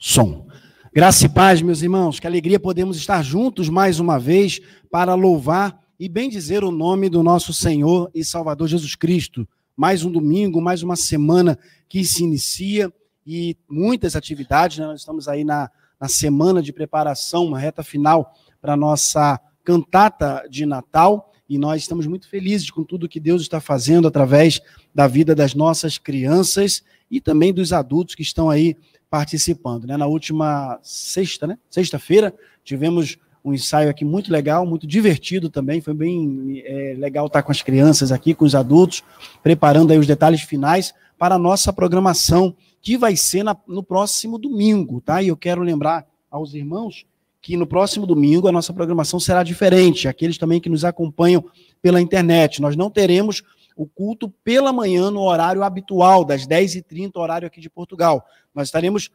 Som. Graça e paz, meus irmãos, que alegria podemos estar juntos mais uma vez para louvar e bendizer o nome do nosso Senhor e Salvador Jesus Cristo. Mais um domingo, mais uma semana que se inicia e muitas atividades, né? Nós estamos aí na semana de preparação, uma reta final para a nossa cantata de Natal e nós estamos muito felizes com tudo que Deus está fazendo através da vida das nossas crianças e também dos adultos que estão aí participando, né? Na última sexta-feira, tivemos um ensaio aqui muito legal, muito divertido também, foi bem legal estar com as crianças aqui, com os adultos, preparando aí os detalhes finais para a nossa programação, que vai ser no próximo domingo, tá? E eu quero lembrar aos irmãos que no próximo domingo a nossa programação será diferente, aqueles também que nos acompanham pela internet. Nós não teremos o culto pela manhã no horário habitual, das 10h30, horário aqui de Portugal. Nós estaremos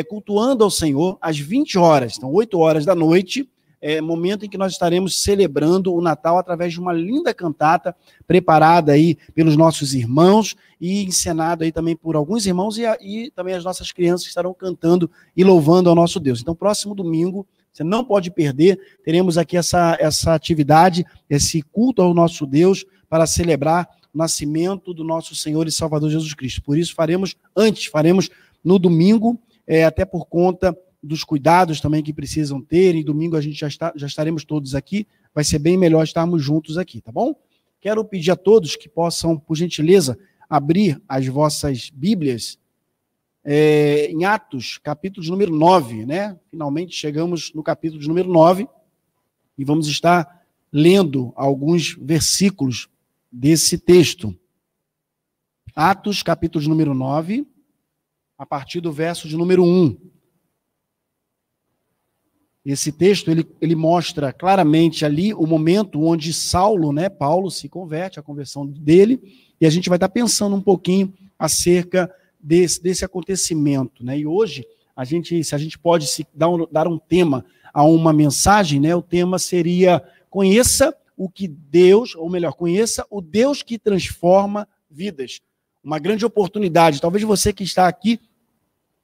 cultuando ao Senhor às 20 horas, então 8 horas da noite, momento em que nós estaremos celebrando o Natal através de uma linda cantata preparada aí pelos nossos irmãos e encenado aí também por alguns irmãos e também as nossas crianças que estarão cantando e louvando ao nosso Deus. Então, próximo domingo, você não pode perder, teremos aqui essa atividade, esse culto ao nosso Deus para celebrar o nascimento do nosso Senhor e Salvador Jesus Cristo. Por isso, faremos no domingo, até por conta dos cuidados também que precisam ter, e domingo a gente já estaremos todos aqui, vai ser bem melhor estarmos juntos aqui, tá bom? Quero pedir a todos que possam, por gentileza, abrir as vossas Bíblias em Atos, capítulo de número 9, né? Finalmente chegamos no capítulo de número 9, e vamos estar lendo alguns versículos desse texto. Atos, capítulo de número 9, a partir do verso de número 1. Esse texto, ele mostra claramente ali o momento onde Saulo, né, Paulo se converte, a conversão dele, e a gente vai estar pensando um pouquinho acerca desse acontecimento, né? E hoje, se a gente pode dar um tema a uma mensagem, né, o tema seria: conheça o que Deus, ou melhor, conheça o Deus que transforma vidas. Uma grande oportunidade. Talvez você que está aqui,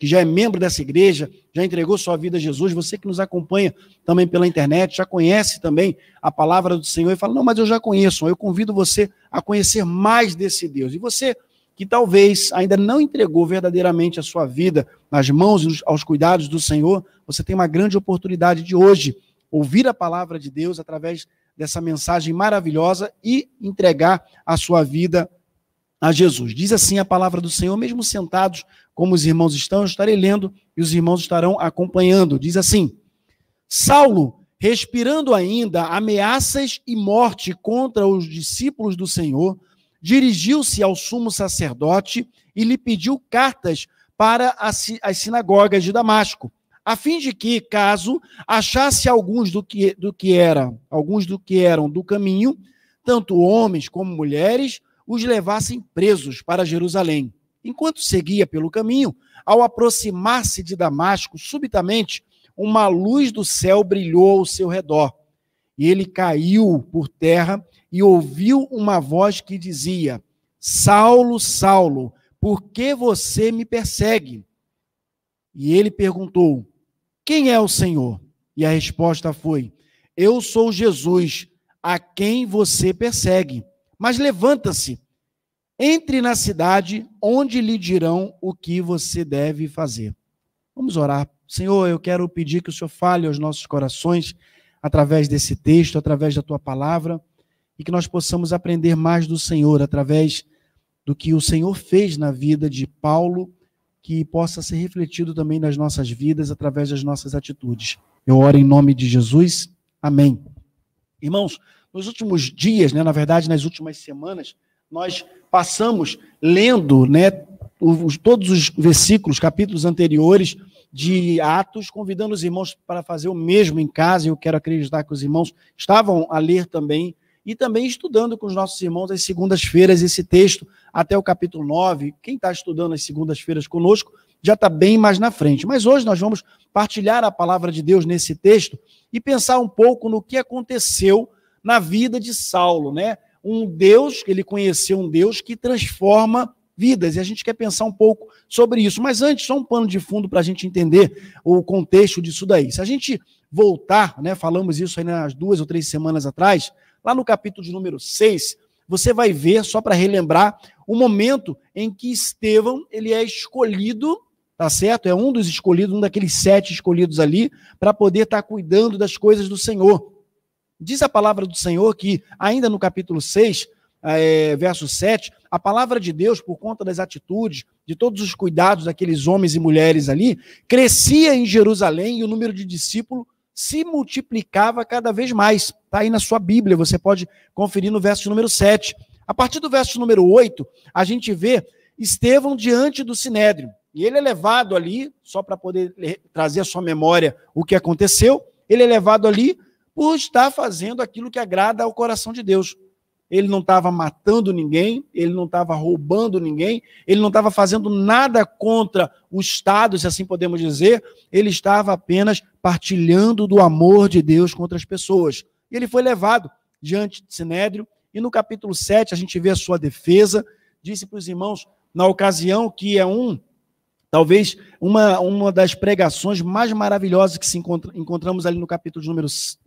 que já é membro dessa igreja, já entregou sua vida a Jesus, você que nos acompanha também pela internet, já conhece também a palavra do Senhor e fala: não, mas eu já conheço. Eu convido você a conhecer mais desse Deus. E você que talvez ainda não entregou verdadeiramente a sua vida nas mãos e aos cuidados do Senhor, você tem uma grande oportunidade de hoje ouvir a palavra de Deus através dessa mensagem maravilhosa e entregar a sua vida a Jesus. Diz assim a palavra do Senhor, mesmo sentados como os irmãos estão, eu estarei lendo e os irmãos estarão acompanhando. Diz assim: Saulo, respirando ainda ameaças e morte contra os discípulos do Senhor, dirigiu-se ao sumo sacerdote e lhe pediu cartas para as sinagogas de Damasco, a fim de que, caso achasse alguns do que eram do caminho, tanto homens como mulheres, os levassem presos para Jerusalém. Enquanto seguia pelo caminho, ao aproximar-se de Damasco, subitamente uma luz do céu brilhou ao seu redor. E ele caiu por terra e ouviu uma voz que dizia: Saulo, Saulo, por que você me persegue? E ele perguntou: quem é o Senhor? E a resposta foi: eu sou Jesus, a quem você persegue. Mas levanta-se, entre na cidade, onde lhe dirão o que você deve fazer. Vamos orar. Senhor, eu quero pedir que o Senhor fale aos nossos corações, através desse texto, através da tua palavra, e que nós possamos aprender mais do Senhor, através do que o Senhor fez na vida de Paulo, que possa ser refletido também nas nossas vidas, através das nossas atitudes. Eu oro em nome de Jesus. Amém. Irmãos, nos últimos dias, né, na verdade, nas últimas semanas, nós passamos lendo, né, todos os versículos, capítulos anteriores de Atos, convidando os irmãos para fazer o mesmo em casa. Eu quero acreditar que os irmãos estavam a ler também, e também estudando com os nossos irmãos às segundas-feiras esse texto, até o capítulo 9. Quem está estudando às segundas-feiras conosco já está bem mais na frente. Mas hoje nós vamos partilhar a palavra de Deus nesse texto e pensar um pouco no que aconteceu na vida de Saulo, né? Ele conheceu um Deus que transforma vidas, e a gente quer pensar um pouco sobre isso. Mas antes, só um pano de fundo para a gente entender o contexto disso daí. Se a gente voltar, né, falamos isso aí nas 2 ou 3 semanas atrás, lá no capítulo de número 6, você vai ver, só para relembrar, o momento em que Estevão ele é escolhido, tá certo? É um dos escolhidos, um daqueles 7 escolhidos ali, para poder estar cuidando das coisas do Senhor. Diz a palavra do Senhor que, ainda no capítulo 6, verso 7, a palavra de Deus, por conta das atitudes, de todos os cuidados daqueles homens e mulheres ali, crescia em Jerusalém e o número de discípulos se multiplicava cada vez mais. Está aí na sua Bíblia, você pode conferir no verso número 7. A partir do verso número 8, a gente vê Estevão diante do Sinédrio. E ele é levado ali, só para poder trazer à sua memória o que aconteceu, ele é levado ali por estar fazendo aquilo que agrada ao coração de Deus. Ele não estava matando ninguém, ele não estava roubando ninguém, ele não estava fazendo nada contra o Estado, se assim podemos dizer, ele estava apenas partilhando do amor de Deus contra as pessoas. E ele foi levado diante de Sinédrio, e no capítulo 7 a gente vê a sua defesa, disse para os irmãos, na ocasião que talvez uma das pregações mais maravilhosas que encontramos ali no capítulo de números,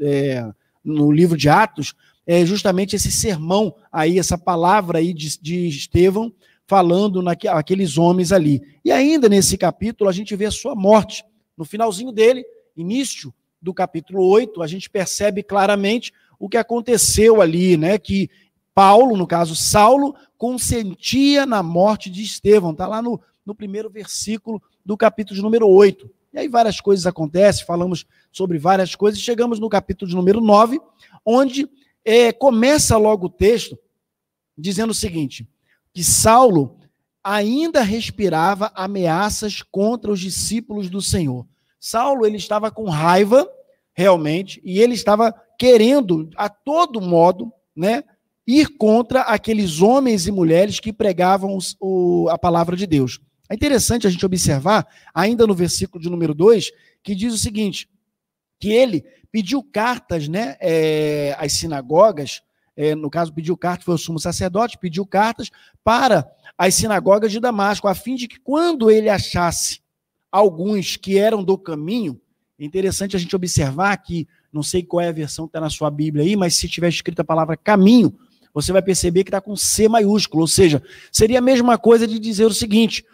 no livro de Atos, é justamente esse sermão aí, essa palavra aí de Estevão, falando naqueles homens ali. E ainda nesse capítulo a gente vê a sua morte. No finalzinho dele, início do capítulo 8, a gente percebe claramente o que aconteceu ali, né? Que Paulo, no caso Saulo, consentia na morte de Estevão. Está lá no primeiro versículo do capítulo de número 8. E aí várias coisas acontecem, falamos sobre várias coisas, e chegamos no capítulo de número 9, onde começa logo o texto dizendo o seguinte, que Saulo ainda respirava ameaças contra os discípulos do Senhor. Saulo, ele estava com raiva, realmente, e ele estava querendo, a todo modo, né, ir contra aqueles homens e mulheres que pregavam a palavra de Deus. É interessante a gente observar, ainda no versículo de número 2, que diz o seguinte, que ele pediu cartas, né, às sinagogas, no caso pediu cartas, foi o sumo sacerdote, pediu cartas para as sinagogas de Damasco, a fim de que quando ele achasse alguns que eram do caminho, é interessante a gente observar que, não sei qual é a versão que está na sua Bíblia aí, mas se tiver escrito a palavra caminho, você vai perceber que está com C maiúsculo, ou seja, seria a mesma coisa de dizer o seguinte,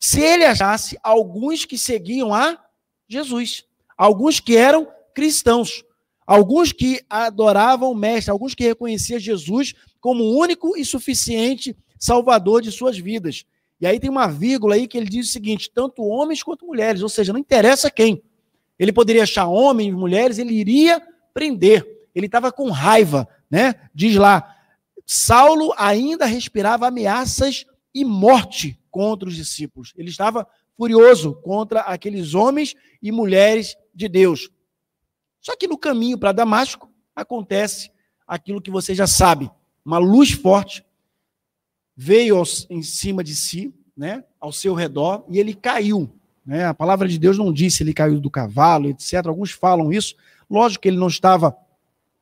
se ele achasse alguns que seguiam a Jesus, alguns que eram cristãos, alguns que adoravam o Mestre, alguns que reconheciam Jesus como o único e suficiente Salvador de suas vidas. E aí tem uma vírgula aí que ele diz o seguinte, tanto homens quanto mulheres, ou seja, não interessa quem. Ele poderia achar homens, mulheres, ele iria prender. Ele estava com raiva, né? Diz lá, Saulo ainda respirava ameaças e morte contra os discípulos. Ele estava furioso contra aqueles homens e mulheres de Deus. Só que no caminho para Damasco acontece aquilo que você já sabe. Uma luz forte veio em cima de si, né, ao seu redor, e ele caiu. Né? A palavra de Deus não diz se ele caiu do cavalo, etc. Alguns falam isso. Lógico que ele não estava,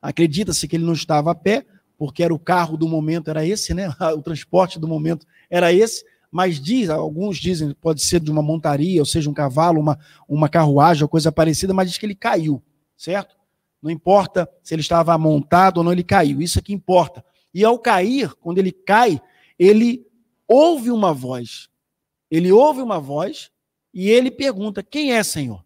acredita-se que ele não estava a pé, porque era o carro do momento, era esse, né? O transporte do momento era esse, mas alguns dizem, pode ser de uma montaria, ou seja, um cavalo, uma carruagem, ou coisa parecida, mas diz que ele caiu, certo? Não importa se ele estava montado ou não, ele caiu, isso é que importa. E ao cair, quando ele cai, ele ouve uma voz. Ele ouve uma voz e ele pergunta, quem é, Senhor?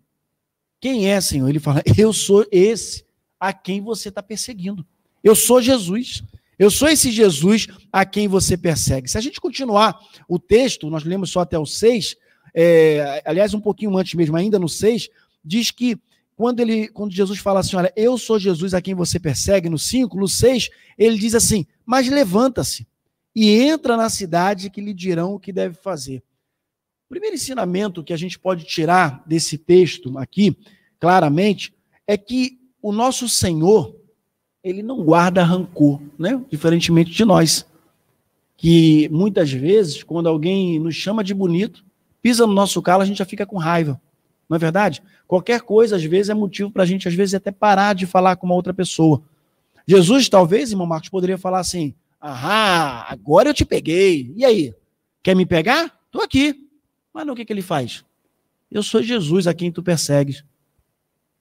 Quem é, Senhor? Ele fala, eu sou esse a quem você está perseguindo. Eu sou Jesus. Eu sou esse Jesus a quem você persegue. Se a gente continuar o texto, nós lemos só até o 6, aliás, um pouquinho antes mesmo, ainda no 6, diz que quando Jesus fala assim, olha, eu sou Jesus a quem você persegue, no 5, no 6, ele diz assim, mas levanta-se e entra na cidade que lhe dirão o que deve fazer. O primeiro ensinamento que a gente pode tirar desse texto aqui, claramente, é que o nosso Senhor, ele não guarda rancor, né? Diferentemente de nós, que muitas vezes, quando alguém nos chama de bonito, pisa no nosso calo, a gente já fica com raiva, não é verdade? Qualquer coisa, às vezes, é motivo para a gente, às vezes, até parar de falar com uma outra pessoa. Jesus, talvez, irmão Marcos, poderia falar assim, agora eu te peguei, e aí? Quer me pegar? Estou aqui. Mas não, o que ele faz? Eu sou Jesus a quem tu persegues.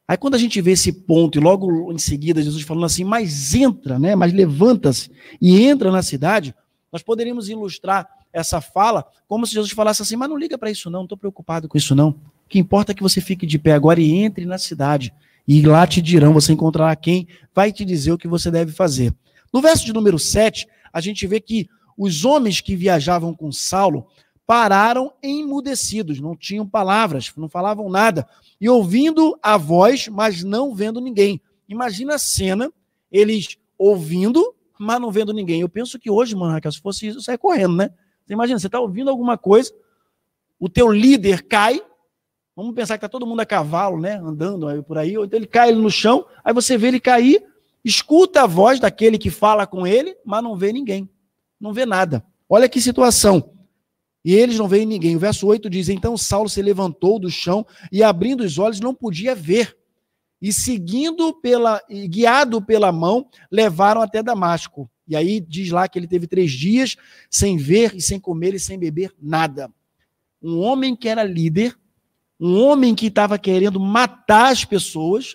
Aí quando a gente vê esse ponto, e logo em seguida Jesus falando assim, mas entra, né? Mas levanta-se e entra na cidade, nós poderíamos ilustrar essa fala como se Jesus falasse assim, mas não liga para isso não estou preocupado com isso não. O que importa é que você fique de pé agora e entre na cidade. E lá te dirão, você encontrará quem vai te dizer o que você deve fazer. No verso de número 7, a gente vê que os homens que viajavam com Saulo pararam emudecidos, não tinham palavras, não falavam nada, e ouvindo a voz, mas não vendo ninguém. Imagina a cena, eles ouvindo, mas não vendo ninguém. Eu penso que hoje, mano, Raquel, se fosse isso, eu saia correndo, né? Você imagina, você está ouvindo alguma coisa, o teu líder cai, vamos pensar que está todo mundo a cavalo, né? Andando aí por aí, ou então ele cai no chão, aí você vê ele cair, escuta a voz daquele que fala com ele, mas não vê ninguém, não vê nada. Olha que situação. E eles não veem ninguém. O verso 8 diz, então Saulo se levantou do chão e abrindo os olhos não podia ver. E guiado pela mão, levaram até Damasco. E aí diz lá que ele teve 3 dias sem ver e sem comer e sem beber nada. Um homem que era líder, um homem que estava querendo matar as pessoas,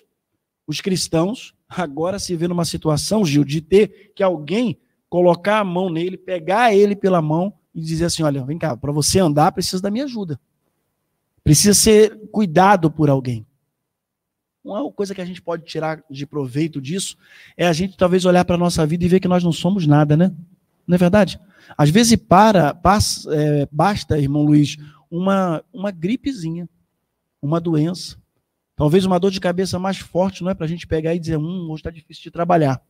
os cristãos, agora se vê numa situação, Gil, de ter que alguém colocar a mão nele, pegar ele pela mão e dizer assim, olha, vem cá, para você andar precisa da minha ajuda. Precisa ser cuidado por alguém. Uma coisa que a gente pode tirar de proveito disso é a gente talvez olhar para a nossa vida e ver que nós não somos nada, né? Não é verdade? Às vezes basta, irmão Luiz, uma gripezinha, uma doença, talvez uma dor de cabeça mais forte, não é para a gente pegar e dizer, hoje está difícil de trabalhar.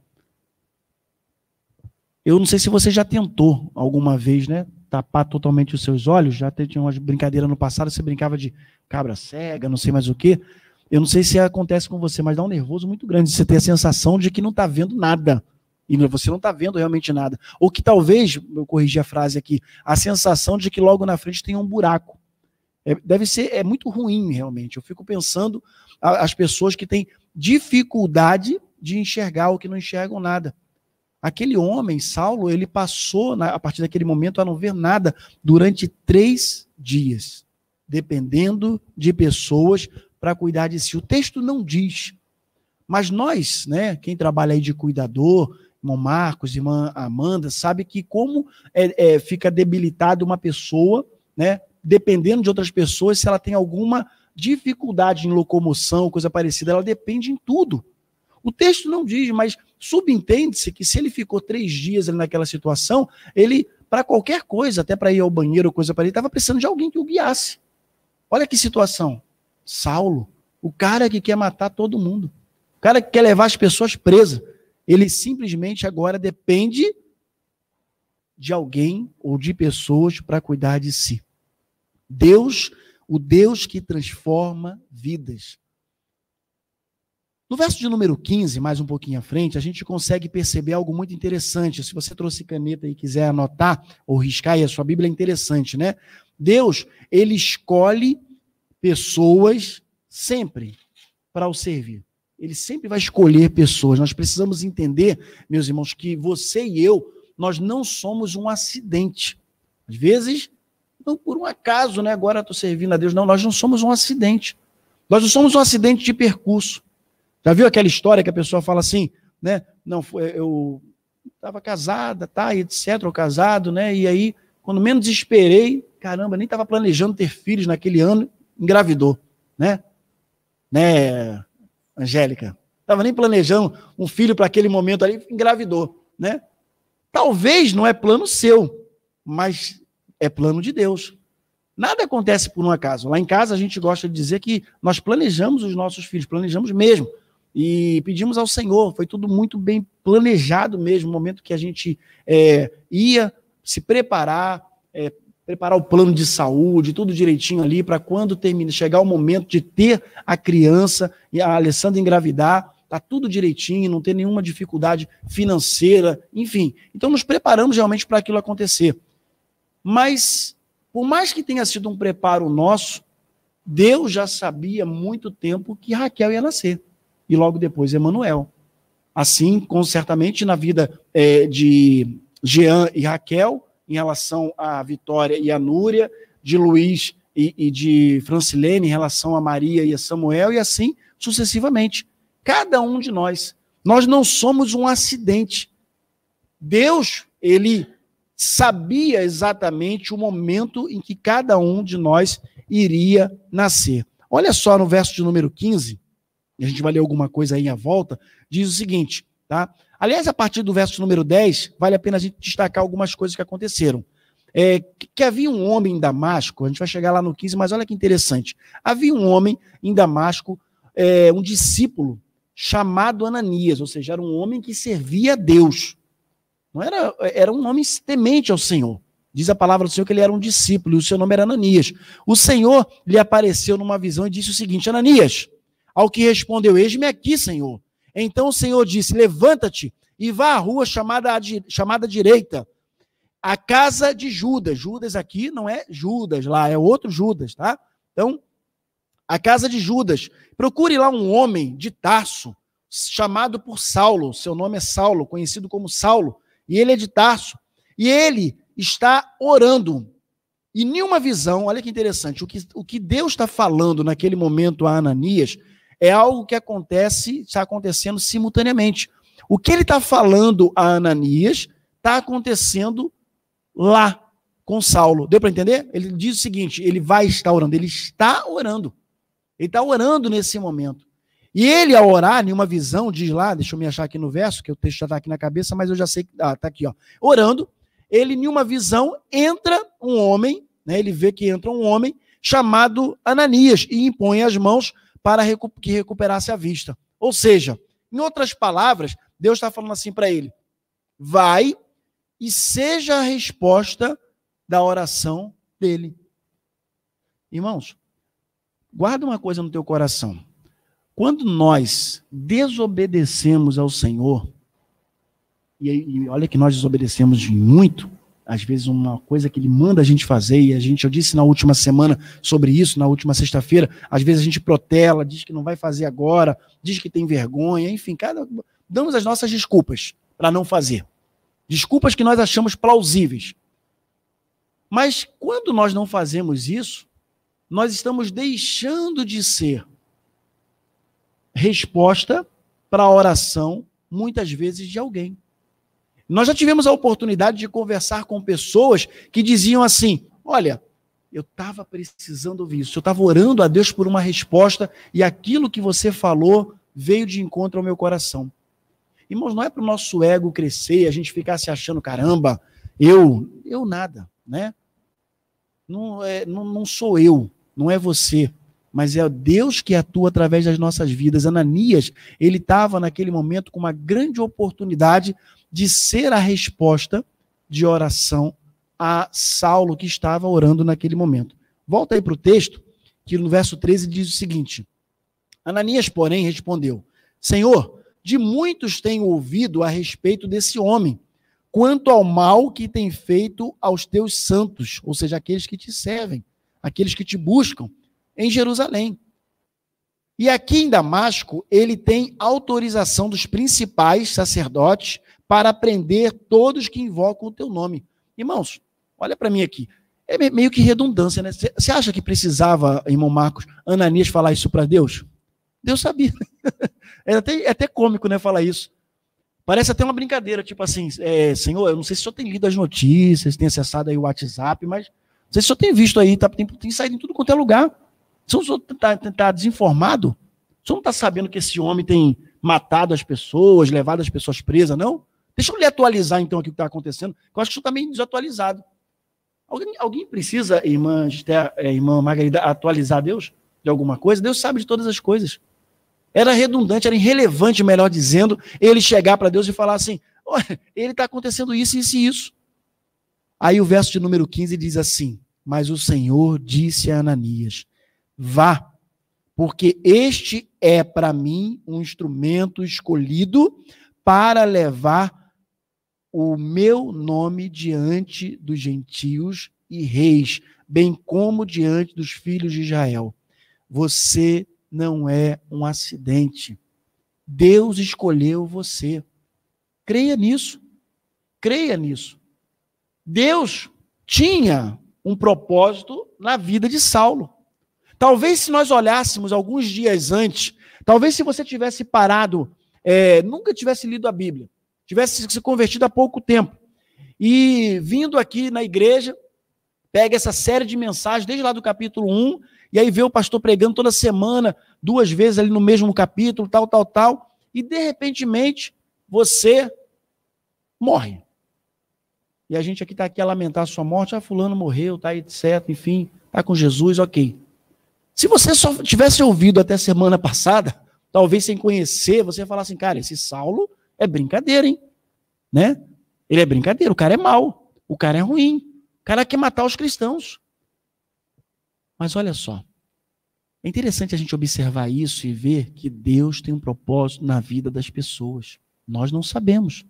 Eu não sei se você já tentou alguma vez, né? Tapar totalmente os seus olhos, já tinha umas brincadeiras no passado, você brincava de cabra cega, não sei mais o quê. Eu não sei se acontece com você, mas dá um nervoso muito grande, você ter a sensação de que não está vendo nada, e você não está vendo realmente nada. Ou que talvez, eu corrigi a frase aqui, a sensação de que logo na frente tem um buraco. É muito ruim realmente, eu fico pensando as pessoas que têm dificuldade de enxergar ou que não enxergam nada. Aquele homem, Saulo, ele passou, a partir daquele momento, a não ver nada durante 3 dias, dependendo de pessoas para cuidar de si. O texto não diz, mas nós, né, quem trabalha aí de cuidador, irmão Marcos, irmã Amanda, sabe que como fica debilitada uma pessoa, né, dependendo de outras pessoas, se ela tem alguma dificuldade em locomoção, coisa parecida, ela depende em tudo. O texto não diz, mas subentende-se que se ele ficou 3 dias ali naquela situação, ele, para qualquer coisa, até para ir ao banheiro ou coisa para ele, estava precisando de alguém que o guiasse. Olha que situação. Saulo, o cara que quer matar todo mundo, o cara que quer levar as pessoas presas, ele simplesmente agora depende de alguém ou de pessoas para cuidar de si. Deus, o Deus que transforma vidas. No verso de número 15, mais um pouquinho à frente, a gente consegue perceber algo muito interessante. Se você trouxe caneta e quiser anotar ou riscar aí a sua Bíblia, é interessante, né? Deus, ele escolhe pessoas sempre para o servir. Ele sempre vai escolher pessoas. Nós precisamos entender, meus irmãos, que você e eu, nós não somos um acidente. Às vezes, não por um acaso, né? Agora estou servindo a Deus. Não, nós não somos um acidente. Nós não somos um acidente de percurso. Já viu aquela história que a pessoa fala assim, né? Não, eu estava casada, tá, etc, ou casado, né? E aí, quando menos esperei, caramba, nem estava planejando ter filhos naquele ano, engravidou, né? Né, Angélica? Estava nem planejando um filho para aquele momento ali, engravidou, né? Talvez não é plano seu, mas é plano de Deus. Nada acontece por um acaso. Lá em casa a gente gosta de dizer que nós planejamos os nossos filhos, planejamos mesmo. E pedimos ao Senhor, foi tudo muito bem planejado mesmo, no momento que a gente ia se preparar, preparar o plano de saúde, tudo direitinho ali, para quando chegar o momento de ter a criança e a Alessandra engravidar, tá tudo direitinho, não ter nenhuma dificuldade financeira, enfim. Então nos preparamos realmente para aquilo acontecer. Mas, por mais que tenha sido um preparo nosso, Deus já sabia há muito tempo que Raquel ia nascer. E logo depois Emanuel. Assim, certamente na vida de Jean e Raquel, em relação à Vitória e à Núria, de Luiz e de Francilene em relação a Maria e a Samuel, e assim sucessivamente. Cada um de nós. Nós não somos um acidente. Deus, ele sabia exatamente o momento em que cada um de nós iria nascer. Olha só no verso de número 15, a gente vai ler alguma coisa aí à volta, diz o seguinte, tá? Aliás, a partir do verso número 10, vale a pena a gente destacar algumas coisas que aconteceram. Que havia um homem em Damasco, a gente vai chegar lá no 15, mas olha que interessante. Havia um homem em Damasco, um discípulo chamado Ananias, ou seja, era um homem que servia a Deus. Não era um homem temente ao Senhor. Diz a palavra do Senhor que ele era um discípulo, e o seu nome era Ananias. O Senhor lhe apareceu numa visão e disse o seguinte, Ananias, ao que respondeu, eis-me aqui, Senhor. Então o Senhor disse, levanta-te e vá à rua chamada direita, a casa de Judas. Judas aqui não é Judas lá, é outro Judas, tá? Então, a casa de Judas. Procure lá um homem de Tarso, chamado por Saulo. Seu nome é Saulo, conhecido como Saulo. E ele é de Tarso. E ele está orando. E nenhuma visão, olha que interessante, o que Deus está falando naquele momento a Ananias é algo que está acontecendo simultaneamente. O que ele está falando a Ananias está acontecendo lá com Saulo. Deu para entender? Ele diz o seguinte, ele vai estar orando, ele está orando. Ele está orando nesse momento. E ele, ao orar, em uma visão, diz lá, deixa eu me achar aqui no verso, que o texto já está aqui na cabeça, mas eu já sei que está aqui, ó. Orando, ele, em uma visão, entra um homem, né, ele vê que entra um homem chamado Ananias e impõe as mãos para que recuperasse a vista. Ou seja, em outras palavras, Deus está falando assim para ele, vai e seja a resposta da oração dele. Irmãos, guarda uma coisa no teu coração. Quando nós desobedecemos ao Senhor, e olha que nós desobedecemos muito, às vezes uma coisa que ele manda a gente fazer, e eu disse na última semana sobre isso, na última sexta-feira, às vezes a gente protela, diz que não vai fazer agora, diz que tem vergonha, enfim, damos as nossas desculpas para não fazer. Desculpas que nós achamos plausíveis. Mas quando nós não fazemos isso, nós estamos deixando de ser resposta para a oração, muitas vezes, de alguém. Nós já tivemos a oportunidade de conversar com pessoas que diziam assim, olha, eu estava precisando ouvir isso, eu estava orando a Deus por uma resposta e aquilo que você falou veio de encontro ao meu coração. Irmãos, não é para o nosso ego crescer e a gente ficar se achando, caramba, eu nada, né? Não sou eu, não é você, mas é Deus que atua através das nossas vidas. Ananias, ele estava naquele momento com uma grande oportunidade de ser a resposta de oração a Saulo, que estava orando naquele momento. Volta aí para o texto, que no verso 13 diz o seguinte, Ananias, porém, respondeu, Senhor, de muitos tenho ouvido a respeito desse homem, quanto ao mal que tem feito aos teus santos, ou seja, aqueles que te servem, aqueles que te buscam, em Jerusalém. E aqui em Damasco, ele tem autorização dos principais sacerdotes para prender todos que invocam o teu nome. Irmãos, olha para mim aqui, é meio que redundância, né? Você acha que precisava, irmão Marcos, Ananias falar isso para Deus? Deus sabia. É até cômico, né, falar isso. Parece até uma brincadeira, tipo assim, Senhor, eu não sei se o senhor tem lido as notícias, tem acessado aí o WhatsApp, mas não sei se o senhor tem visto aí, tem saído em tudo quanto é lugar. Se o senhor está desinformado, o senhor não está sabendo que esse homem tem matado as pessoas, levado as pessoas presas, não? Deixa eu lhe atualizar então aqui o que está acontecendo, que eu acho que o senhor está meio desatualizado. Alguém precisa, irmã Margarida, atualizar Deus de alguma coisa? Deus sabe de todas as coisas. Era redundante, era irrelevante, melhor dizendo, ele chegar para Deus e falar assim, olha, ele está acontecendo isso, isso e isso. Aí o verso de número 15 diz assim, mas o Senhor disse a Ananias, vá, porque este é para mim um instrumento escolhido para levar o meu nome diante dos gentios e reis, bem como diante dos filhos de Israel. Você não é um acidente. Deus escolheu você. Creia nisso. Creia nisso. Deus tinha um propósito na vida de Saulo. Talvez se nós olhássemos alguns dias antes, talvez se você tivesse parado, nunca tivesse lido a Bíblia, tivesse se convertido há pouco tempo, e vindo aqui na igreja, pega essa série de mensagens, desde lá do capítulo 1, e aí vê o pastor pregando toda semana, 2 vezes ali no mesmo capítulo, tal, e de repentemente você morre. E a gente aqui está aqui a lamentar a sua morte, fulano morreu, tá, etc, enfim, está com Jesus, ok. Se você só tivesse ouvido até semana passada, talvez sem conhecer, você ia falar assim, cara, esse Saulo é brincadeira, hein? Né? Ele é brincadeira, o cara é mau, o cara é ruim, o cara quer matar os cristãos. Mas olha só, é interessante a gente observar isso e ver que Deus tem um propósito na vida das pessoas. Nós não sabemos.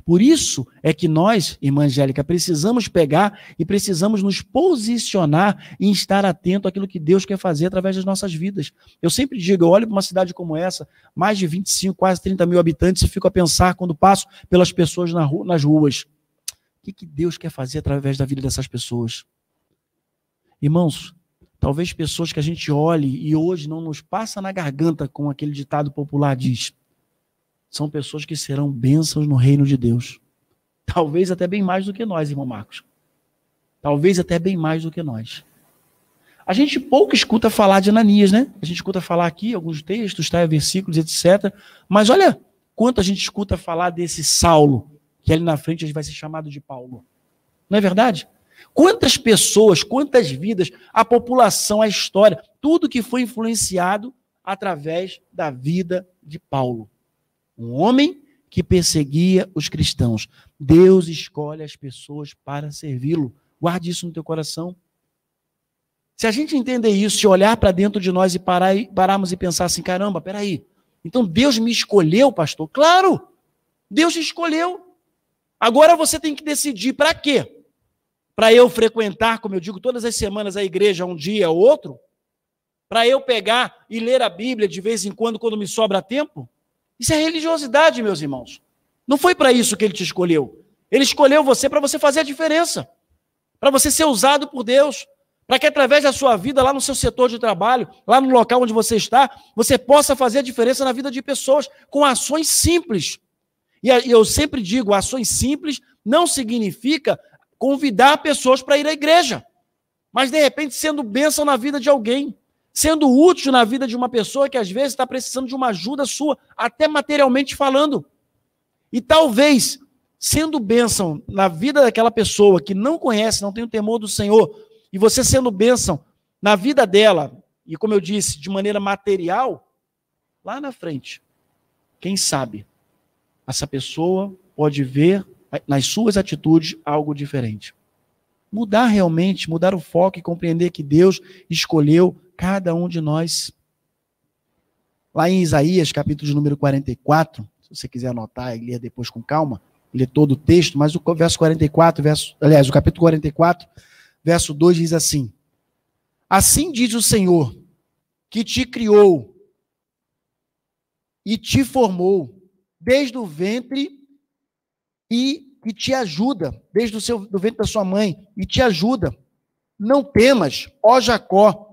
Por isso é que nós, irmã Angélica, precisamos pegar e precisamos nos posicionar e estar atento àquilo que Deus quer fazer através das nossas vidas. Eu sempre digo, eu olho para uma cidade como essa, mais de 25, quase 30 mil habitantes, e fico a pensar quando passo pelas pessoas nas ruas. O que Deus quer fazer através da vida dessas pessoas? Irmãos, talvez pessoas que a gente olhe e hoje não nos passa na garganta, como aquele ditado popular diz, são pessoas que serão bênçãos no reino de Deus. Talvez até bem mais do que nós, irmão Marcos. Talvez até bem mais do que nós. A gente pouco escuta falar de Ananias, né? A gente escuta falar aqui alguns textos, versículos, etc. Mas olha quanto a gente escuta falar desse Saulo, que ali na frente vai ser chamado de Paulo. Não é verdade? Quantas pessoas, quantas vidas, a população, a história, tudo que foi influenciado através da vida de Paulo. Um homem que perseguia os cristãos. Deus escolhe as pessoas para servi-lo. Guarde isso no teu coração. Se a gente entender isso, se olhar para dentro de nós e pararmos e pensar assim, caramba, peraí, então Deus me escolheu, pastor? Claro, Deus te escolheu. Agora você tem que decidir para quê? Para eu frequentar, como eu digo, todas as semanas a igreja, um dia ou outro? Para eu pegar e ler a Bíblia de vez em quando me sobra tempo? Isso é religiosidade, meus irmãos. Não foi para isso que ele te escolheu. Ele escolheu você para você fazer a diferença. Para você ser usado por Deus. Para que através da sua vida, lá no seu setor de trabalho, lá no local onde você está, você possa fazer a diferença na vida de pessoas com ações simples. E eu sempre digo, ações simples não significa convidar pessoas para ir à igreja. Mas, de repente, sendo bênção na vida de alguém. Sendo útil na vida de uma pessoa que às vezes está precisando de uma ajuda sua, até materialmente falando. E talvez, sendo bênção na vida daquela pessoa que não conhece, não tem o temor do Senhor, e você sendo bênção na vida dela, e como eu disse, de maneira material, lá na frente, quem sabe, essa pessoa pode ver nas suas atitudes algo diferente. Mudar realmente, mudar o foco e compreender que Deus escolheu cada um de nós. Lá em Isaías, capítulo de número 44, se você quiser anotar e ler depois com calma, ler todo o texto, mas o verso 44, o capítulo 44, verso 2 diz assim: assim diz o Senhor, que te criou e te formou desde o ventre e que te ajuda, desde do ventre da sua mãe, e te ajuda. Não temas, ó Jacó,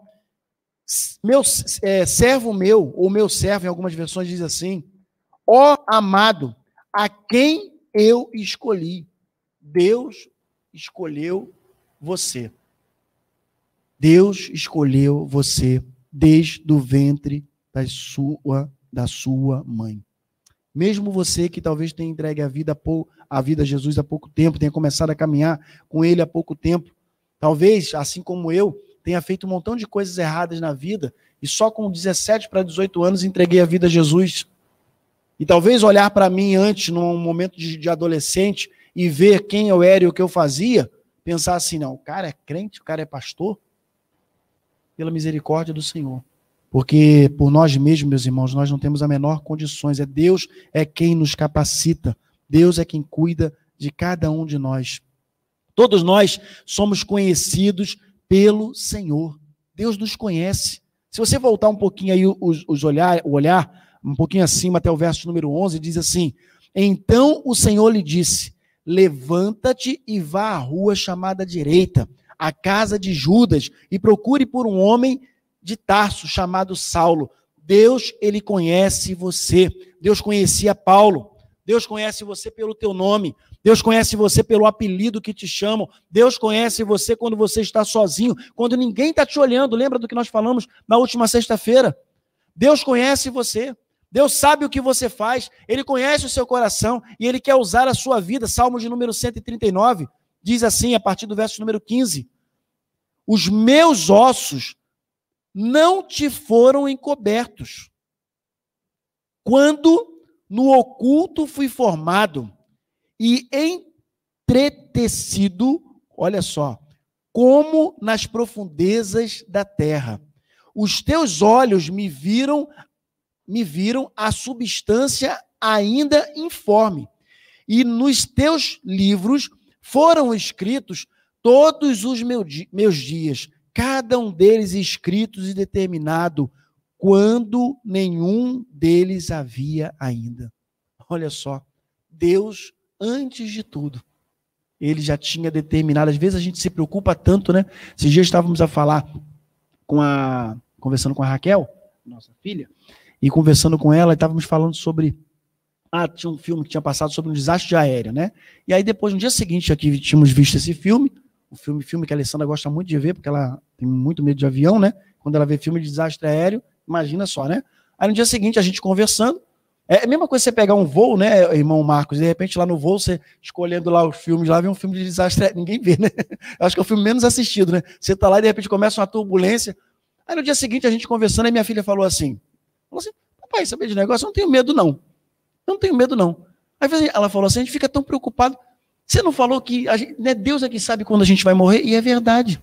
servo meu, ou meu servo, em algumas versões diz assim, ó amado, a quem eu escolhi. Deus escolheu você. Deus escolheu você desde o ventre da sua mãe. Mesmo você que talvez tenha entregue a vida a Jesus há pouco tempo, tenha começado a caminhar com ele há pouco tempo, talvez, assim como eu, tenha feito um montão de coisas erradas na vida e só com 17 para 18 anos entreguei a vida a Jesus. E talvez olhar para mim antes, num momento de adolescente, e ver quem eu era e o que eu fazia, pensar assim, não, o cara é crente, o cara é pastor, pela misericórdia do Senhor. Porque por nós mesmos, meus irmãos, nós não temos a menor condições. Deus é quem nos capacita. Deus é quem cuida de cada um de nós. Todos nós somos conhecidos pelo Senhor. Deus nos conhece. Se você voltar um pouquinho aí o olhar um pouquinho acima até o verso número 11, diz assim: então o Senhor lhe disse, levanta-te e vá à rua chamada direita, à casa de Judas, e procure por um homem de Tarso chamado Saulo. Deus, ele conhece você. Deus conhecia Paulo. Deus conhece você pelo teu nome. Deus conhece você pelo apelido que te chamam. Deus conhece você quando você está sozinho, quando ninguém está te olhando. Lembra do que nós falamos na última sexta-feira? Deus conhece você. Deus sabe o que você faz. Ele conhece o seu coração e Ele quer usar a sua vida. Salmo de número 139 diz assim, a partir do verso número 15. Os meus ossos não te foram encobertos, quando no oculto fui formado e entretecido, olha só, como nas profundezas da terra. Os teus olhos me viram a substância ainda informe, e nos teus livros foram escritos todos os meus dias, cada um deles escritos e determinado, quando nenhum deles havia ainda. Olha só, Deus, antes de tudo, Ele já tinha determinado. Às vezes a gente se preocupa tanto, né? Esses dias estávamos a falar conversando com a Raquel, nossa filha, e conversando com ela, estávamos falando sobre... tinha um filme que tinha passado sobre um desastre aéreo, né? E aí depois, no dia seguinte, aqui tínhamos visto esse filme, filme que a Alessandra gosta muito de ver, porque ela tem muito medo de avião, né? Quando ela vê filme de desastre aéreo, imagina só, né? Aí no dia seguinte, a gente conversando, é a mesma coisa você pegar um voo, né, irmão Marcos, e de repente lá no voo, você escolhendo lá os filmes, lá vem um filme de desastre aéreo, ninguém vê, né? Eu acho que é o filme menos assistido, né? Você tá lá e de repente começa uma turbulência. Aí no dia seguinte, a gente conversando, aí minha filha falou assim, papai, saber de negócio? Eu não tenho medo, não. Eu não tenho medo, não. Aí ela falou assim, a gente fica tão preocupado. Você não falou que Deus é que sabe quando a gente vai morrer? E é verdade.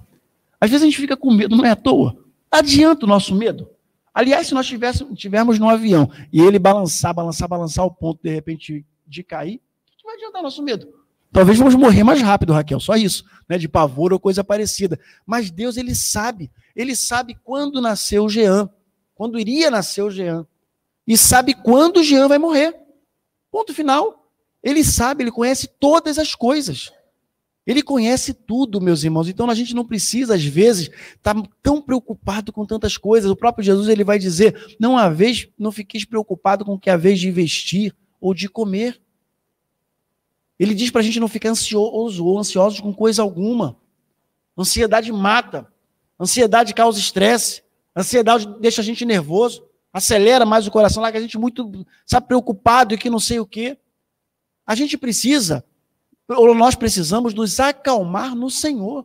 Às vezes a gente fica com medo, não é à toa. Adianta o nosso medo. Aliás, se nós tivermos num avião e ele balançar ao ponto, de repente, de cair, o que vai adiantar o nosso medo? Talvez vamos morrer mais rápido, Raquel, só isso, né, de pavor ou coisa parecida. Mas Deus, Ele sabe quando nasceu o Jean, quando iria nascer o Jean, e sabe quando o Jean vai morrer. Ponto final. Ele sabe, Ele conhece todas as coisas. Ele conhece tudo, meus irmãos. Então a gente não precisa, às vezes, estar tão preocupado com tantas coisas. O próprio Jesus, ele vai dizer, não fiqueis preocupado com o que é a vez de vestir ou de comer. Ele diz para a gente não ficar ansioso ou ansiosos com coisa alguma. Ansiedade mata. Ansiedade causa estresse. Ansiedade deixa a gente nervoso. Acelera mais o coração, lá que a gente muito, sabe, preocupado e que não sei o quê. A gente precisa, ou nós precisamos nos acalmar no Senhor.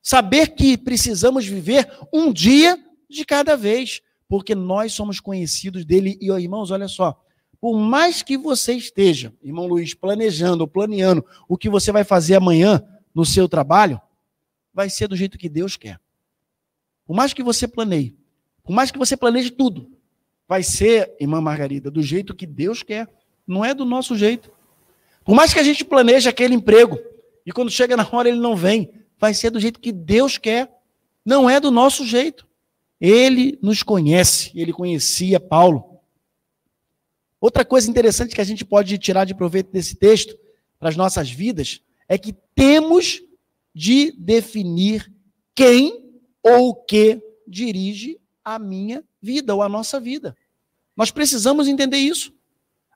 Saber que precisamos viver um dia de cada vez, porque nós somos conhecidos dele. E, irmãos, olha só, por mais que você esteja, irmão Luiz, planejando ou planeando o que você vai fazer amanhã no seu trabalho, vai ser do jeito que Deus quer. Por mais que você planeie, por mais que você planeje tudo, vai ser, irmã Margarida, do jeito que Deus quer, não é do nosso jeito. Por mais que a gente planeje aquele emprego, e quando chega na hora ele não vem, vai ser do jeito que Deus quer, não é do nosso jeito. Ele nos conhece, ele conhecia Paulo. Outra coisa interessante que a gente pode tirar de proveito desse texto, para as nossas vidas, é que temos de definir quem ou o que dirige a minha vida ou a nossa vida. Nós precisamos entender isso.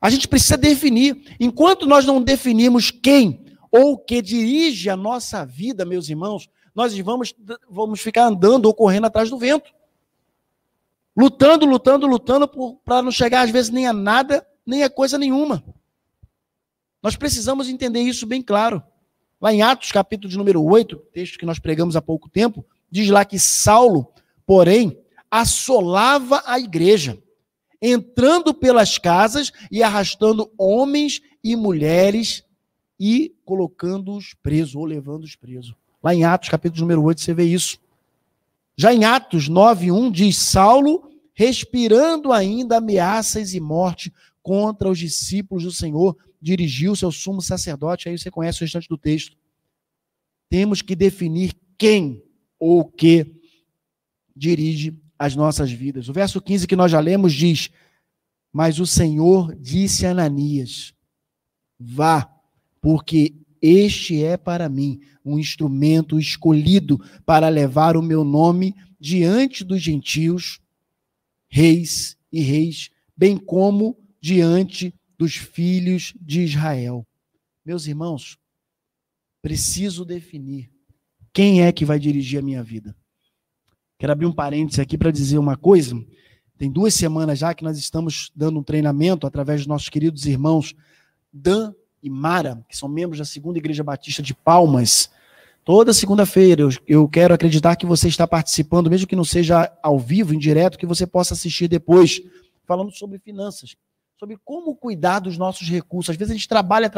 A gente precisa definir. Enquanto nós não definirmos quem ou o que dirige a nossa vida, meus irmãos, nós vamos ficar andando ou correndo atrás do vento. Lutando para não chegar às vezes nem a nada, nem a coisa nenhuma. Nós precisamos entender isso bem claro. Lá em Atos, capítulo de número 8, texto que nós pregamos há pouco tempo, diz lá que Saulo, porém, assolava a igreja, entrando pelas casas e arrastando homens e mulheres e colocando-os presos, ou levando-os presos. Lá em Atos, capítulo número 8, você vê isso. Já em Atos 9:1 diz, Saulo, respirando ainda ameaças e morte contra os discípulos do Senhor, dirigiu-se ao sumo sacerdote. Aí você conhece o restante do texto. Temos que definir quem ou o que dirige as nossas vidas. O verso 15 que nós já lemos diz, mas o Senhor disse a Ananias, vá, porque este é para mim um instrumento escolhido para levar o meu nome diante dos gentios, reis e reis, bem como diante dos filhos de Israel. Meus irmãos, preciso definir quem é que vai dirigir a minha vida. Quero abrir um parênteses aqui para dizer uma coisa. Tem 2 semanas já que nós estamos dando um treinamento através dos nossos queridos irmãos Dan e Mara, que são membros da 2ª Igreja Batista de Palmas. Toda segunda-feira eu quero acreditar que você está participando, mesmo que não seja ao vivo, em direto, que você possa assistir depois, falando sobre finanças, sobre como cuidar dos nossos recursos. Às vezes a gente trabalha,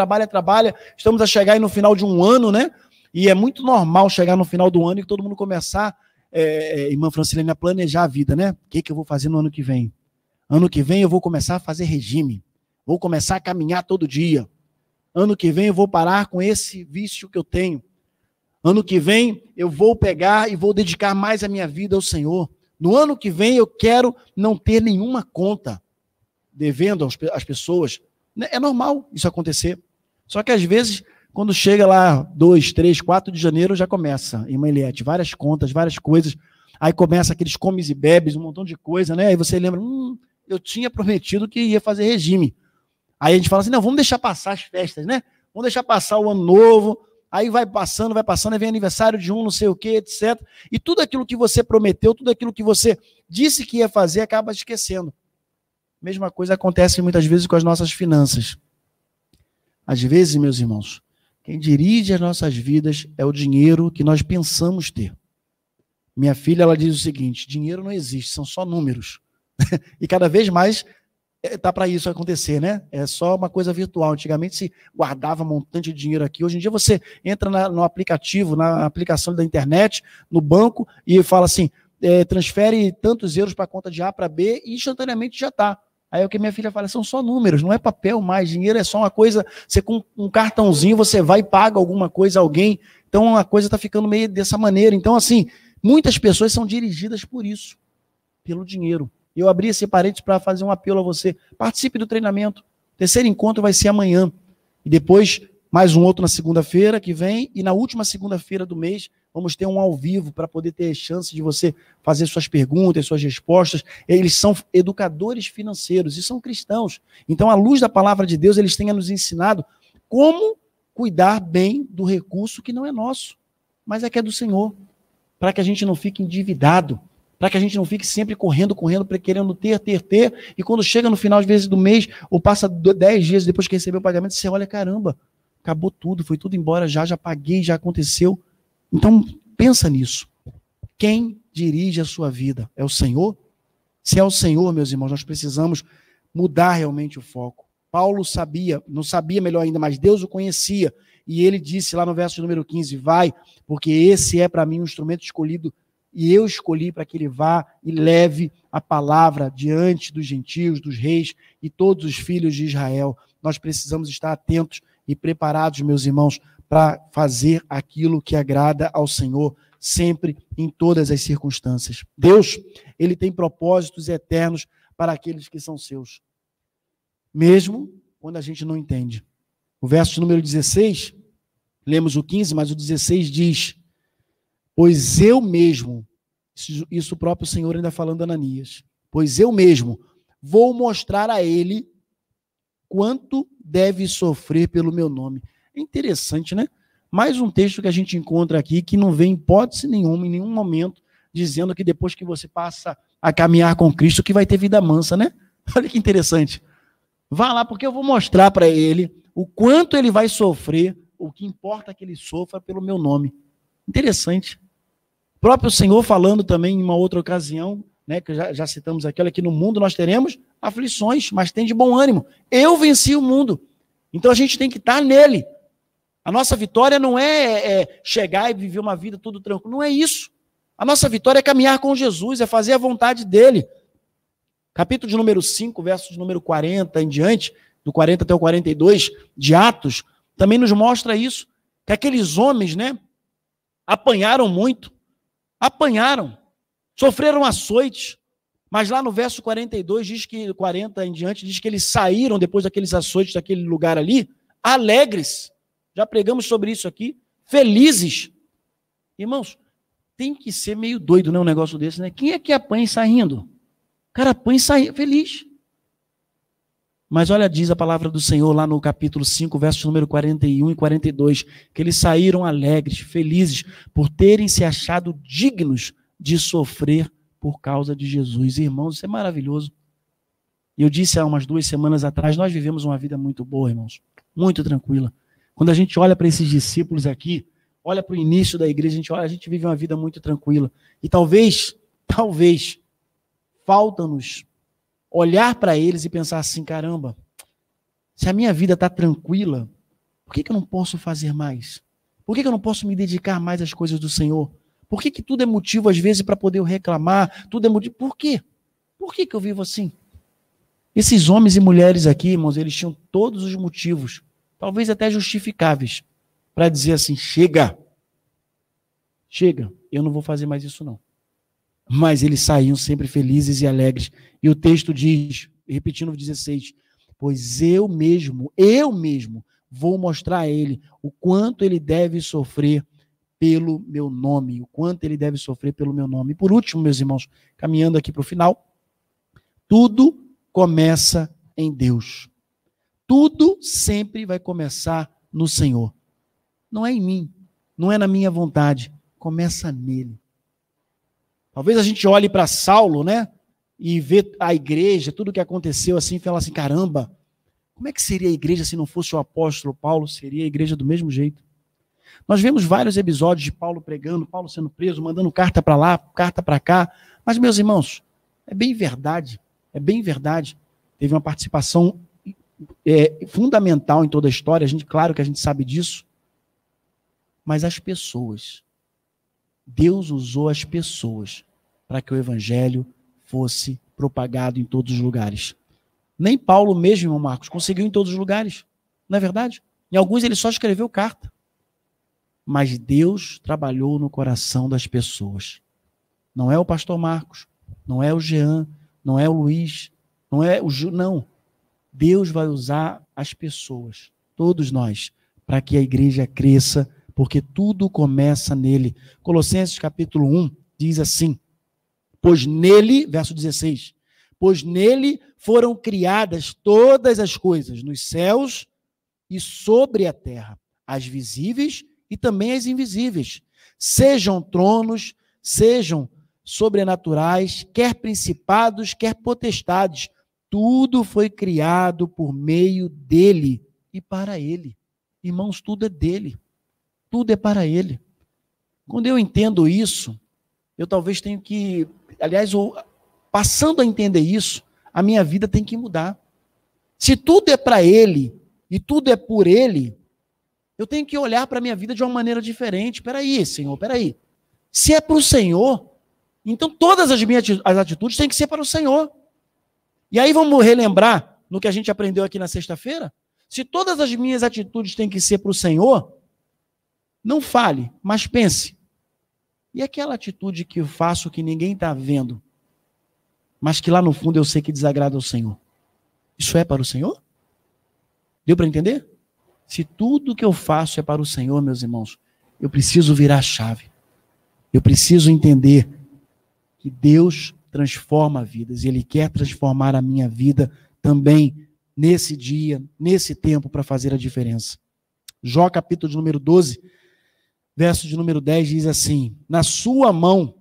estamos a chegar aí no final de um ano, né? E é muito normal chegar no final do ano e todo mundo começar, irmã Francilene, a planejar a vida, né? O que eu vou fazer no ano que vem? Ano que vem eu vou começar a fazer regime, vou começar a caminhar todo dia. Ano que vem eu vou parar com esse vício que eu tenho. Ano que vem eu vou pegar e vou dedicar mais a minha vida ao Senhor. No ano que vem eu quero não ter nenhuma conta devendo às pessoas. É normal isso acontecer. Só que às vezes, quando chega lá 2, 3, 4 de janeiro, já começa, irmã Eliette, várias contas, várias coisas. Aí começa aqueles comes e bebes, um montão de coisa, né? Aí você lembra, eu tinha prometido que ia fazer regime. Aí a gente fala assim, não, vamos deixar passar as festas, né? Vamos deixar passar o ano novo. Aí vai passando, aí vem aniversário de não sei o quê, etc. E tudo aquilo que você prometeu, tudo aquilo que você disse que ia fazer, acaba esquecendo. Mesma coisa acontece muitas vezes com as nossas finanças. Às vezes, meus irmãos, quem dirige as nossas vidas é o dinheiro que nós pensamos ter. Minha filha, ela diz o seguinte, dinheiro não existe, são só números. E cada vez mais está para isso acontecer, né? É só uma coisa virtual. Antigamente se guardava um montante de dinheiro aqui. Hoje em dia você entra no aplicativo, na aplicação da internet, no banco, e fala assim, transfere tantos euros para a conta de A para B e instantaneamente já está. Aí é o que minha filha fala, são só números, não é papel mais, dinheiro é só uma coisa, você com um cartãozinho, você vai e paga alguma coisa a alguém, então a coisa está ficando meio dessa maneira. Então, assim, muitas pessoas são dirigidas por isso, pelo dinheiro. Eu abri esse parênteses para fazer um apelo a você, participe do treinamento, o 3º encontro vai ser amanhã, e depois mais um outro na segunda-feira que vem, e na última segunda-feira do mês, vamos ter um ao vivo para poder ter chance de você fazer suas perguntas, suas respostas. Eles são educadores financeiros e são cristãos. Então, à luz da palavra de Deus, eles têm a nos ensinado como cuidar bem do recurso que não é nosso, mas é que é do Senhor, para que a gente não fique endividado, para que a gente não fique sempre correndo, querendo ter, e quando chega no final, às vezes, do mês, ou passa 10 dias depois que recebeu o pagamento, você olha, caramba, acabou tudo, foi tudo embora, já paguei, já aconteceu. Então, pensa nisso. Quem dirige a sua vida? É o Senhor? Se é o Senhor, meus irmãos, nós precisamos mudar realmente o foco. Paulo sabia, não sabia melhor ainda, mas Deus o conhecia. E ele disse lá no verso número 15, vai, porque esse é para mim um instrumento escolhido, e eu escolhi para que ele vá e leve a palavra diante dos gentios, dos reis e todos os filhos de Israel. Nós precisamos estar atentos e preparados, meus irmãos, para fazer aquilo que agrada ao Senhor, sempre, em todas as circunstâncias. Deus, ele tem propósitos eternos para aqueles que são seus, mesmo quando a gente não entende. O verso número 16, lemos o 15, mas o 16 diz, pois eu mesmo, isso o próprio Senhor ainda falando a Ananias, pois eu mesmo vou mostrar a ele quanto deve sofrer pelo meu nome. É interessante, né? Mais um texto que a gente encontra aqui que não vem hipótese nenhuma, em nenhum momento, dizendo que depois que você passa a caminhar com Cristo, que vai ter vida mansa, né? Olha que interessante. Vá lá, porque eu vou mostrar para ele o quanto ele vai sofrer, o que importa que ele sofra pelo meu nome. Interessante. O próprio Senhor falando também em uma outra ocasião, né, que já citamos aqui, olha que no mundo nós teremos aflições, mas tem de bom ânimo. Eu venci o mundo. Então a gente tem que estar nele. A nossa vitória não é chegar e viver uma vida tudo tranquilo. Não é isso. A nossa vitória é caminhar com Jesus, é fazer a vontade dele. Capítulo de número 5, verso de número 40 em diante, do 40 até o 42, de Atos, também nos mostra isso. Que aqueles homens, né, apanharam muito. Apanharam. Sofreram açoites. Mas lá no verso 42, diz que, 40 em diante, diz que eles saíram depois daqueles açoites, daquele lugar ali, alegres. Já pregamos sobre isso aqui. Felizes. Irmãos, tem que ser meio doido, né, um negócio desse, né? Quem é que apanha e sai rindo? O cara apanha e sai feliz. Mas olha, diz a palavra do Senhor lá no capítulo 5, versos número 41 e 42, que eles saíram alegres, felizes, por terem se achado dignos de sofrer por causa de Jesus. Irmãos, isso é maravilhoso. E eu disse há umas 2 semanas atrás, nós vivemos uma vida muito boa, irmãos, muito tranquila. Quando a gente olha para esses discípulos aqui, olha para o início da igreja, a gente vive uma vida muito tranquila. E talvez, falta-nos olhar para eles e pensar assim, caramba, se a minha vida está tranquila, por que eu não posso fazer mais? Por que eu não posso me dedicar mais às coisas do Senhor? Por que tudo é motivo, às vezes, para poder eu reclamar? Tudo é motivo. Por quê? Por que eu vivo assim? Esses homens e mulheres aqui, irmãos, eles tinham todos os motivos, talvez até justificáveis, para dizer assim, chega, eu não vou fazer mais isso não. Mas eles saíam sempre felizes e alegres. E o texto diz, repetindo o 16, pois eu mesmo vou mostrar a ele o quanto ele deve sofrer pelo meu nome, o quanto ele deve sofrer pelo meu nome. E por último, meus irmãos, caminhando aqui para o final, tudo começa em Deus. Tudo sempre vai começar no Senhor. Não é em mim, não é na minha vontade, começa nele. Talvez a gente olhe para Saulo, né, e vê a igreja, tudo que aconteceu assim, e fala assim, caramba, como é que seria a igreja se não fosse o apóstolo Paulo? Seria a igreja do mesmo jeito. Nós vemos vários episódios de Paulo pregando, Paulo sendo preso, mandando carta para lá, carta para cá, mas, meus irmãos, é bem verdade. Teve uma participação fundamental em toda a história, claro que a gente sabe disso, mas as pessoas, Deus usou as pessoas para que o evangelho fosse propagado em todos os lugares. Nem Paulo mesmo, irmão Marcos, conseguiu em todos os lugares, não é verdade? Em alguns ele só escreveu carta. Mas Deus trabalhou no coração das pessoas. Não é o pastor Marcos, não é o Jean, não é o Luiz, não é o Ju, não. Deus vai usar as pessoas, todos nós, para que a igreja cresça, porque tudo começa nele. Colossenses capítulo 1 diz assim, pois nele, verso 16, pois nele foram criadas todas as coisas, nos céus e sobre a terra, as visíveis e também as invisíveis, sejam tronos, sejam sobrenaturais, quer principados, quer potestades, tudo foi criado por meio dele e para ele. Irmãos, tudo é dele, tudo é para ele. Quando eu entendo isso, eu talvez tenho que, aliás, passando a entender isso, a minha vida tem que mudar. Se tudo é para ele e tudo é por ele, eu tenho que olhar para a minha vida de uma maneira diferente. Espera aí, Senhor, espera aí. Se é para o Senhor, então todas as minhas atitudes têm que ser para o Senhor. E aí vamos relembrar no que a gente aprendeu aqui na sexta-feira? Se todas as minhas atitudes têm que ser para o Senhor, não fale, mas pense. E aquela atitude que eu faço que ninguém está vendo, mas que lá no fundo eu sei que desagrada ao Senhor, isso é para o Senhor? Deu para entender? Se tudo que eu faço é para o Senhor, meus irmãos, eu preciso virar a chave. Eu preciso entender que Deus transforma vidas e Ele quer transformar a minha vida também nesse dia, nesse tempo, para fazer a diferença. Jó, capítulo de número 12, verso de número 10, diz assim, na sua mão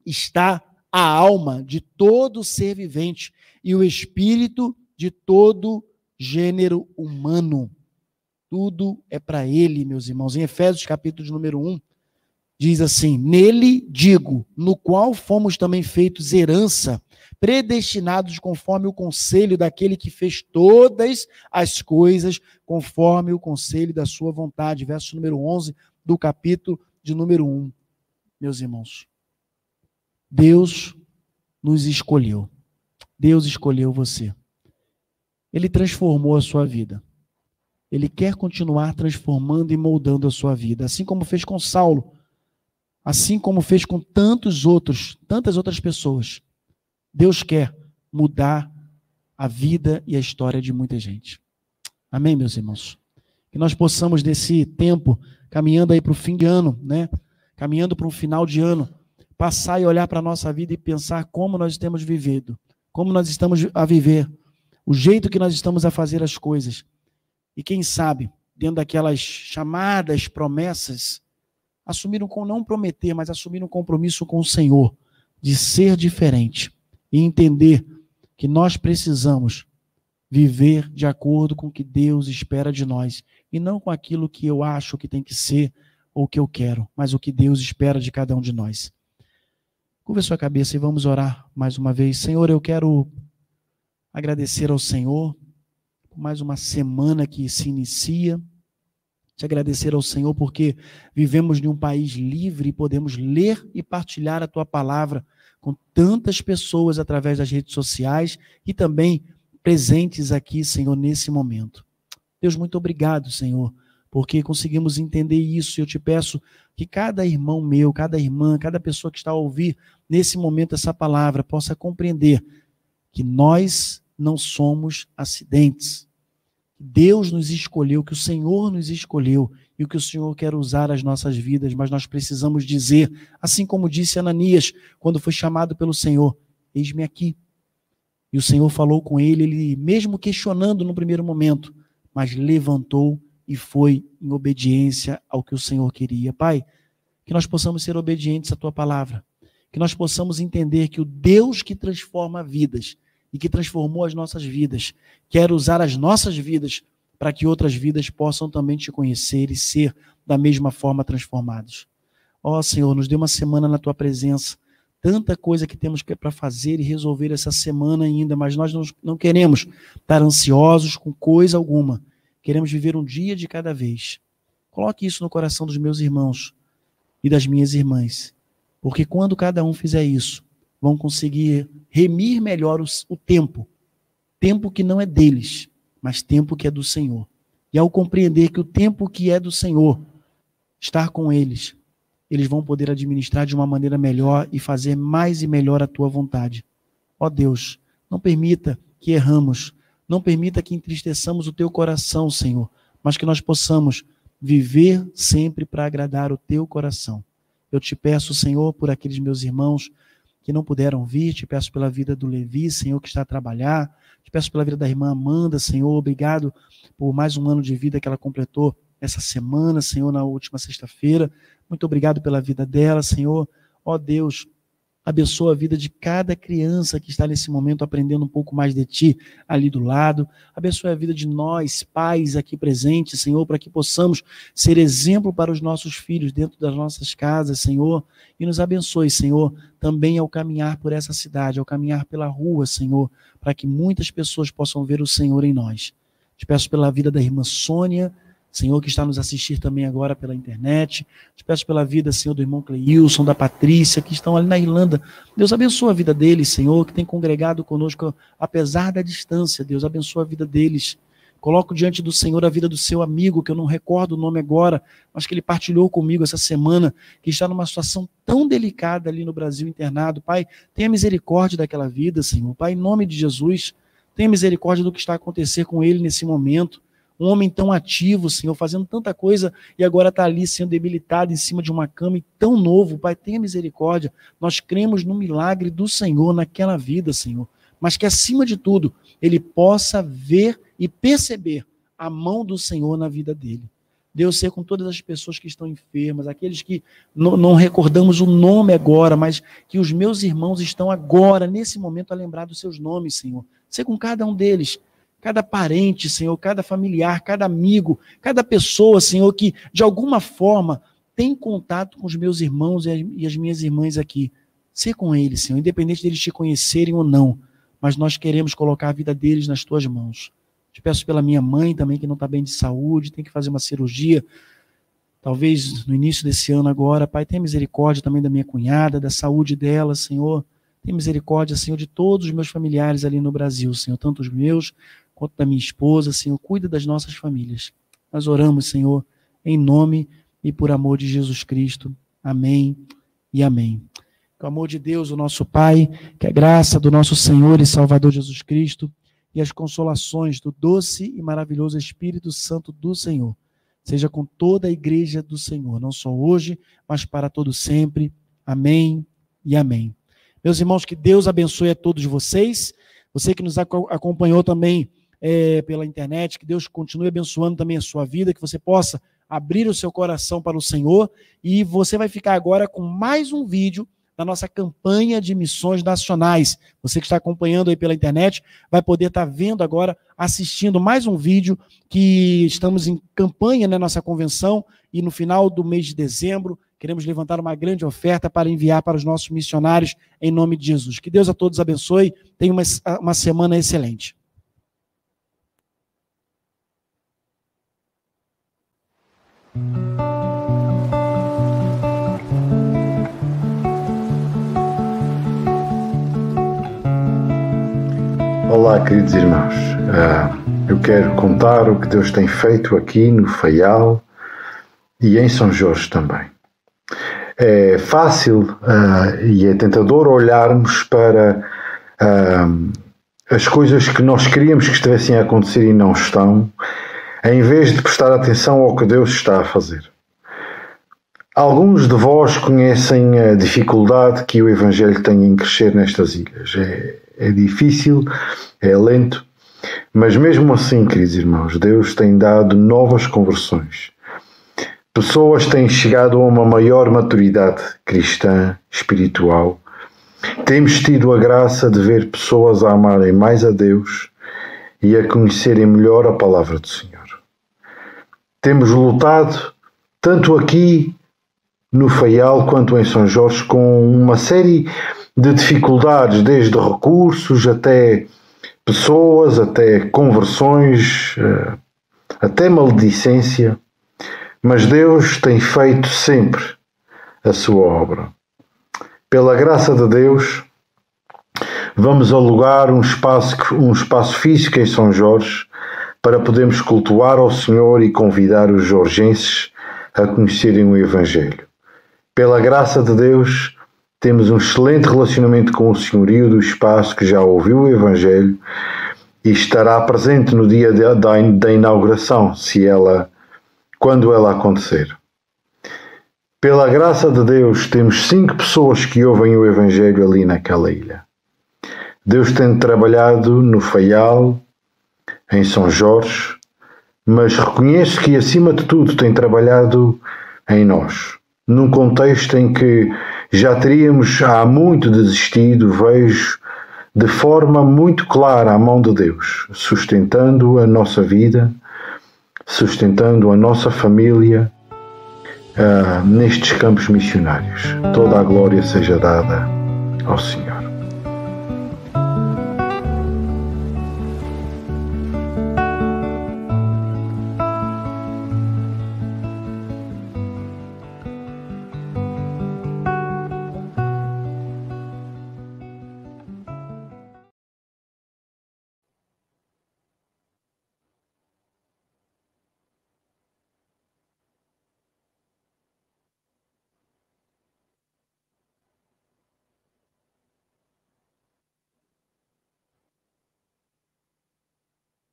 está a alma de todo ser vivente e o espírito de todo gênero humano. Tudo é para ele, meus irmãos. Em Efésios, capítulo de número 1, diz assim, nele digo, no qual fomos também feitos herança, predestinados conforme o conselho daquele que fez todas as coisas, conforme o conselho da sua vontade. Verso número 11 do capítulo de número 1. Meus irmãos, Deus nos escolheu. Deus escolheu você. Ele transformou a sua vida. Ele quer continuar transformando e moldando a sua vida, assim como fez com Saulo, assim como fez com tantas outras pessoas. Deus quer mudar a vida e a história de muita gente. Amém, meus irmãos? Que nós possamos, nesse tempo, caminhando aí para o fim de ano, né? Caminhando para um final de ano, passar e olhar para a nossa vida e pensar como nós temos vivido, como nós estamos a viver, o jeito que nós estamos a fazer as coisas. E quem sabe, dentro daquelas chamadas promessas, assumir não prometer, mas assumir um compromisso com o Senhor, de ser diferente e entender que nós precisamos viver de acordo com o que Deus espera de nós, e não com aquilo que eu acho que tem que ser ou que eu quero, mas o que Deus espera de cada um de nós. Curva a sua cabeça e vamos orar mais uma vez. Senhor, eu quero agradecer ao Senhor por mais uma semana que se inicia, te agradecer ao Senhor porque vivemos em um país livre e podemos ler e partilhar a Tua palavra com tantas pessoas através das redes sociais e também presentes aqui, Senhor, nesse momento. Deus, muito obrigado, Senhor, porque conseguimos entender isso. E eu te peço que cada irmão meu, cada irmã, cada pessoa que está a ouvir nesse momento essa palavra possa compreender que nós não somos acidentes. Deus nos escolheu, que o Senhor nos escolheu e o que o Senhor quer usar as nossas vidas, mas nós precisamos dizer, assim como disse Ananias, quando foi chamado pelo Senhor, eis-me aqui. E o Senhor falou com ele mesmo questionando no primeiro momento, mas levantou e foi em obediência ao que o Senhor queria. Pai, que nós possamos ser obedientes à Tua palavra, que nós possamos entender que o Deus que transforma vidas e que transformou as nossas vidas, quer usar as nossas vidas para que outras vidas possam também Te conhecer e ser da mesma forma transformados. Ó Senhor, nos dê uma semana na Tua presença, tanta coisa que temos para fazer e resolver essa semana ainda, mas nós não queremos estar ansiosos com coisa alguma, queremos viver um dia de cada vez. Coloque isso no coração dos meus irmãos e das minhas irmãs, porque quando cada um fizer isso, vão conseguir remir melhor o tempo que não é deles, mas tempo que é do Senhor. E ao compreender que o tempo que é do Senhor, estar com eles vão poder administrar de uma maneira melhor e fazer mais e melhor a Tua vontade. Ó Deus, não permita que erramos, não permita que entristeçamos o Teu coração, Senhor, mas que nós possamos viver sempre para agradar o Teu coração. Eu Te peço, Senhor, por aqueles meus irmãos que não puderam vir, Te peço pela vida do Levi, Senhor, que está a trabalhar, Te peço pela vida da irmã Amanda, Senhor, obrigado por mais um ano de vida que ela completou essa semana, Senhor, na última sexta-feira, muito obrigado pela vida dela, Senhor, ó Deus, abençoa a vida de cada criança que está nesse momento aprendendo um pouco mais de Ti ali do lado, abençoa a vida de nós, pais aqui presentes, Senhor, para que possamos ser exemplo para os nossos filhos dentro das nossas casas, Senhor, e nos abençoe, Senhor, também ao caminhar por essa cidade, ao caminhar pela rua, Senhor, para que muitas pessoas possam ver o Senhor em nós. Te peço pela vida da irmã Sônia, Senhor, que está nos assistir também agora pela internet. Te peço pela vida, Senhor, do irmão Cleilson, da Patrícia, que estão ali na Irlanda. Deus abençoa a vida deles, Senhor, que tem congregado conosco, apesar da distância. Deus abençoa a vida deles. Coloco diante do Senhor a vida do seu amigo, que eu não recordo o nome agora, mas que ele partilhou comigo essa semana, que está numa situação tão delicada ali no Brasil internado. Pai, tenha misericórdia daquela vida, Senhor. Pai, em nome de Jesus, tenha misericórdia do que está a acontecer com ele nesse momento. Um homem tão ativo, Senhor, fazendo tanta coisa e agora está ali sendo debilitado em cima de uma cama e tão novo. Pai, tenha misericórdia. Nós cremos no milagre do Senhor naquela vida, Senhor. Mas que, acima de tudo, ele possa ver e perceber a mão do Senhor na vida dele. Deus, seja com todas as pessoas que estão enfermas, aqueles que não recordamos o nome agora, mas que os meus irmãos estão agora, nesse momento, a lembrar dos seus nomes, Senhor. Seja com cada um deles. Cada parente, Senhor, cada familiar, cada amigo, cada pessoa, Senhor, que de alguma forma tem contato com os meus irmãos e as minhas irmãs aqui. Ser com eles, Senhor, independente deles te conhecerem ou não, mas nós queremos colocar a vida deles nas Tuas mãos. Te peço pela minha mãe também, que não está bem de saúde, tem que fazer uma cirurgia, talvez no início desse ano agora. Pai, tenha misericórdia também da minha cunhada, da saúde dela, Senhor. Tenha misericórdia, Senhor, de todos os meus familiares ali no Brasil, Senhor, tanto os meus quanto da minha esposa, Senhor, cuida das nossas famílias. Nós oramos, Senhor, em nome e por amor de Jesus Cristo. Amém e amém. Que o amor de Deus, o nosso Pai, que a graça do nosso Senhor e Salvador Jesus Cristo, e as consolações do doce e maravilhoso Espírito Santo do Senhor seja com toda a igreja do Senhor, não só hoje, mas para todo sempre. Amém e amém. Meus irmãos, que Deus abençoe a todos vocês. Você que nos acompanhou também pela internet, que Deus continue abençoando também a sua vida, que você possa abrir o seu coração para o Senhor. E você vai ficar agora com mais um vídeo da nossa campanha de missões nacionais. Você que está acompanhando aí pela internet, vai poder estar vendo agora, assistindo mais um vídeo que estamos em campanha na nossa convenção, e no final do mês de dezembro, queremos levantar uma grande oferta para enviar para os nossos missionários em nome de Jesus. Que Deus a todos abençoe. Tenha uma semana excelente. Olá, queridos irmãos. Eu quero contar o que Deus tem feito aqui no Faial e em São Jorge também. É fácil e é tentador olharmos para as coisas que nós queríamos que estivessem a acontecer e não estão, em vez de prestar atenção ao que Deus está a fazer. Alguns de vós conhecem a dificuldade que o Evangelho tem em crescer nestas ilhas. É difícil, é lento, mas mesmo assim, queridos irmãos, Deus tem dado novas conversões. Pessoas têm chegado a uma maior maturidade cristã, espiritual. Temos tido a graça de ver pessoas a amarem mais a Deus e a conhecerem melhor a palavra do Senhor. Temos lutado, tanto aqui no Faial quanto em São Jorge, com uma série de dificuldades, desde recursos até pessoas, até conversões, até maledicência, mas Deus tem feito sempre a sua obra. Pela graça de Deus, vamos alugar um espaço físico em São Jorge para podermos cultuar ao Senhor e convidar os jorgenses a conhecerem o Evangelho. Pela graça de Deus, temos um excelente relacionamento com o senhorio do espaço que já ouviu o Evangelho e estará presente no dia da inauguração, quando ela acontecer. Pela graça de Deus, temos 5 pessoas que ouvem o Evangelho ali naquela ilha. Deus tem trabalhado no Faial, em São Jorge, mas reconheço que, acima de tudo, tem trabalhado em nós. Num contexto em que já teríamos há muito desistido, vejo de forma muito clara a mão de Deus, sustentando a nossa vida, sustentando a nossa família nestes campos missionários. Toda a glória seja dada ao Senhor.